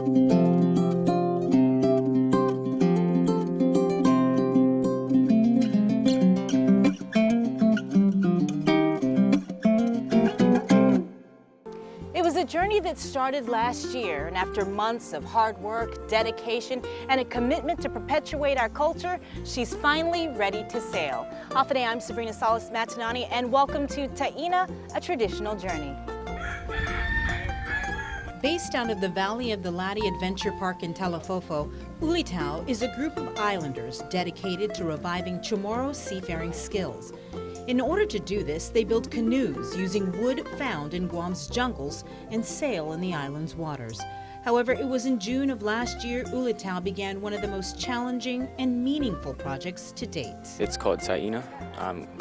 It was a journey that started last year, and after months of hard work, dedication, and a commitment to perpetuate our culture, she's finally ready to sail. Today, I'm Sabrina Salas Matanane, and welcome to Taina, a traditional journey. Based out of the Valley of the Ladi Adventure Park in Talofofo, Ulitao is a group of islanders dedicated to reviving CHamoru's seafaring skills. In order to do this, they build canoes using wood found in Guam's jungles and sail in the island's waters. However, it was in June of last year, Ulitao began one of the most challenging and meaningful projects to date. It's called Taina,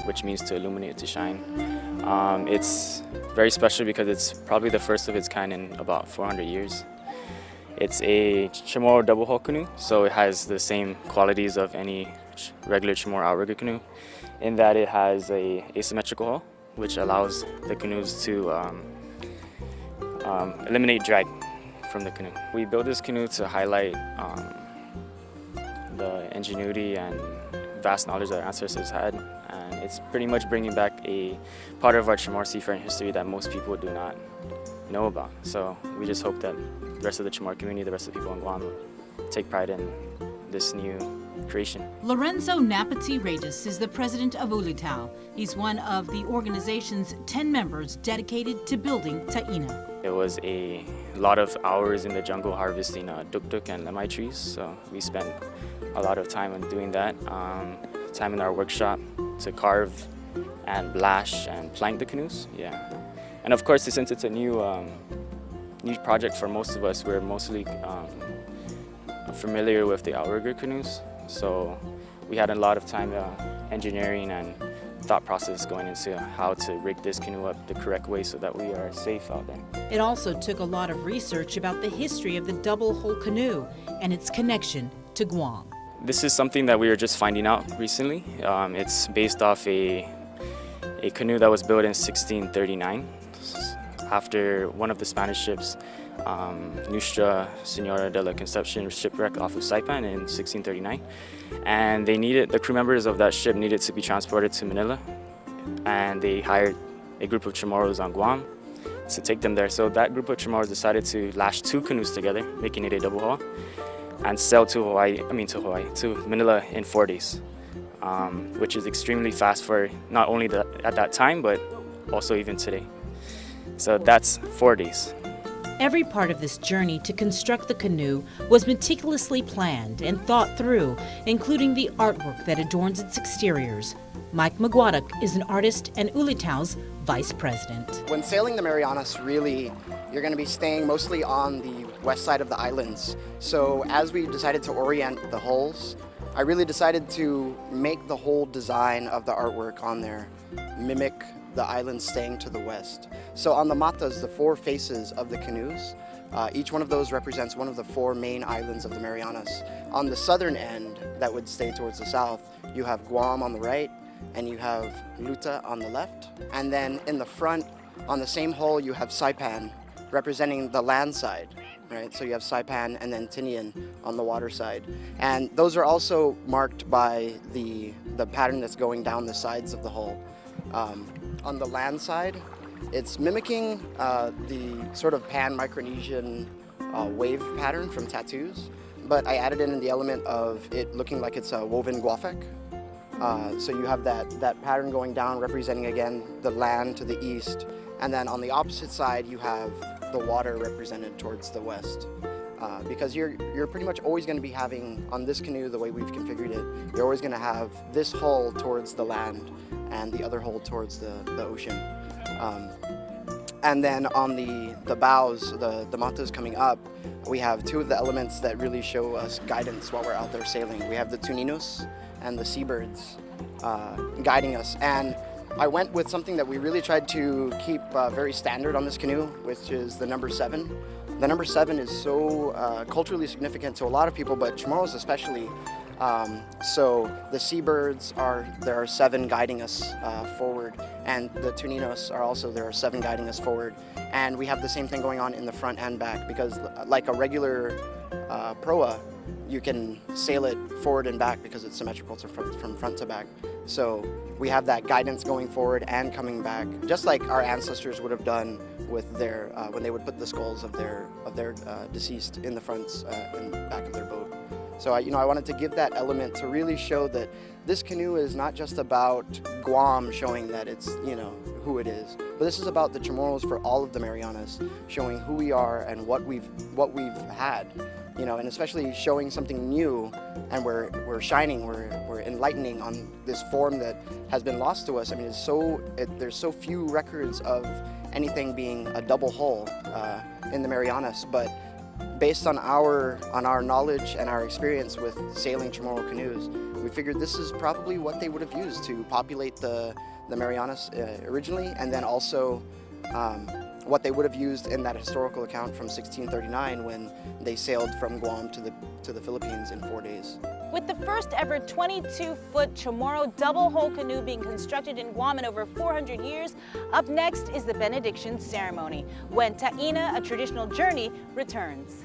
which means to illuminate, to shine. It's very special because it's probably the first of its kind in about 400 years. It's a CHamoru double hull canoe, so it has the same qualities of any regular CHamoru outrigger canoe, in that it has a asymmetrical hull, which allows the canoes to eliminate drag from the canoe. We built this canoe to highlight the ingenuity and vast knowledge that our ancestors had, and it's pretty much bringing back a part of our CHamoru seafaring history that most people do not know about. So we just hope that the rest of the CHamoru community, the rest of the people in Guam, will take pride in this new creation. Lorenzo Napati Regis is the president of Ulitao. He's one of the organization's 10 members dedicated to building Taina. It was a lot of hours in the jungle harvesting tuk-tuk and lemai trees, so we spent a lot of time on doing that. Time in our workshop to carve and blash and plank the canoes, yeah. And of course, since it's a new project for most of us, we're mostly familiar with the outrigger canoes, so we had a lot of time engineering and thought process going into how to rig this canoe up the correct way so that we are safe out there. It also took a lot of research about the history of the double hull canoe and its connection to Guam. This is something that we are just finding out recently. It's based off a canoe that was built in 1639 after one of the Spanish ships, Nuestra Senora de la Concepcion, shipwrecked off of Saipan in 1639, and the crew members of that ship needed to be transported to Manila, and they hired a group of Chamorros on Guam to take them there. So that group of Chamorros decided to lash two canoes together, making it a double hull, and sail to Manila in 4 days, which is extremely fast for not only at that time, but also even today. So that's 4 days. Every part of this journey to construct the canoe was meticulously planned and thought through, including the artwork that adorns its exteriors. Mike Magwadak is an artist and Ulitao's vice president. When sailing the Marianas, really, you're going to be staying mostly on the west side of the islands. So as we decided to orient the hulls, I really decided to make the whole design of the artwork on there mimic the islands staying to the west. So on the matas, the four faces of the canoes, each one of those represents one of the four main islands of the Marianas. On the southern end, that would stay towards the south, you have Guam on the right, and you have Luta on the left. And then in the front, on the same hull, you have Saipan, representing the land side, right? So you have Saipan and then Tinian on the water side. And those are also marked by the pattern that's going down the sides of the hull. On the land side, it's mimicking the sort of pan-Micronesian wave pattern from tattoos, but I added in the element of it looking like it's a woven guafek. So you have that pattern going down, representing again the land to the east, and then on the opposite side you have the water represented towards the west. Because you're pretty much always going to be having, on this canoe, the way we've configured it, you're always going to have this hull towards the land and the other hull towards the ocean. And then on the bows, the matas coming up, we have two of the elements that really show us guidance while we're out there sailing. We have the tuninos and the seabirds guiding us. And I went with something that we really tried to keep very standard on this canoe, which is the number 7. The number 7 is so culturally significant to a lot of people, but Chamorros especially, So the seabirds there are 7 guiding us forward, and the tuninos there are 7 guiding us forward. And we have the same thing going on in the front and back, because like a regular proa, you can sail it forward and back because it's symmetrical from front to back. So we have that guidance going forward and coming back, just like our ancestors would have done with their when they would put the skulls of their deceased in the fronts and back of their boat. So I wanted to give that element to really show that this canoe is not just about Guam showing that it's who it is, but this is about the Chamorros for all of the Marianas, showing who we are and what we've had, and especially showing something new, and we're shining, we're enlightening on this form that has been lost to us. I mean, there's so few records of anything being a double hull in the Marianas, but based on our knowledge and our experience with sailing Chamorro canoes, we figured this is probably what they would have used to populate the Marianas originally, and then also what they would have used in that historical account from 1639 when they sailed from Guam to the Philippines in 4 days. With the first ever 22-foot Chamorro double-hull canoe being constructed in Guam in over 400 years, up next is the benediction ceremony, when Taina, a traditional journey, returns.